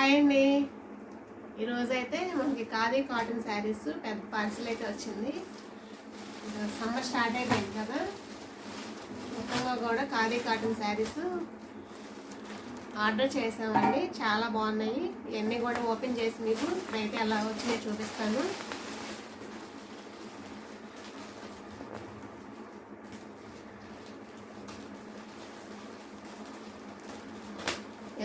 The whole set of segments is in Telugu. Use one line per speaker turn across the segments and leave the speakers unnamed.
హాయ్ అండి. ఈరోజైతే మనకి ఖాదీ కాటన్ శారీస్ పెద్ద పార్సిల్ అయితే వచ్చింది. సమ్మర్ స్టార్ట్ అయిపోయింది కదా, మొత్తంగా కూడా ఖాదీ కాటన్ శారీస్ ఆర్డర్ చేసామండి. చాలా బాగున్నాయి. ఇవన్నీ కూడా ఓపెన్ చేసి మీకు ఇప్పుడైతే ఎలా వచ్చినాయో చూపిస్తాను.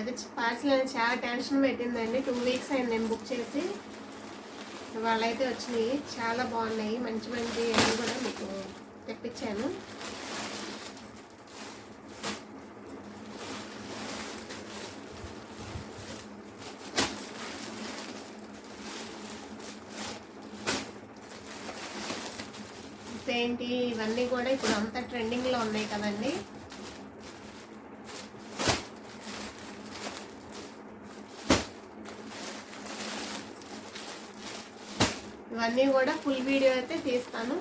అదే పార్సిల్ అనేది చాలా టెన్షన్ పెట్టిందండి. 2 వీక్స్ అయింది నేను బుక్ చేసి. వాళ్ళైతే వచ్చినాయి, చాలా బాగున్నాయి. మంచి మంచి అన్నీ కూడా మీకు తెప్పించాను. ఏంటి ఇవన్నీ కూడా ఇప్పుడు అంతా ట్రెండింగ్లో ఉన్నాయి కదండి. ఇవన్నీ కూడా ఫుల్ వీడియో అయితే తీస్తాను.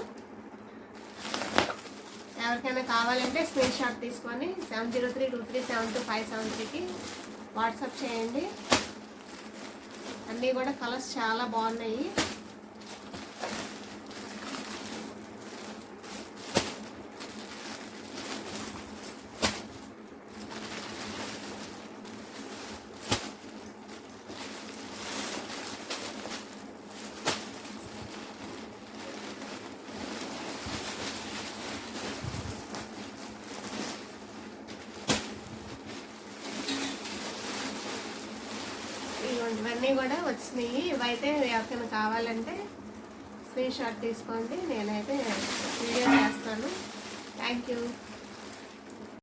ఎవరికైనా కావాలంటే స్క్రీన్ షాట్ తీసుకొని 7032372573కి వాట్సాప్ చేయండి. అన్నీ కూడా కలర్స్ చాలా బాగున్నాయి. ఇవన్నీ కూడా వచ్చినాయి. ఇవైతే ఎవరికైనా కావాలంటే స్క్రీన్ షాట్ తీసుకోండి. నేనైతే వీడియో చేస్తాను. Thank you.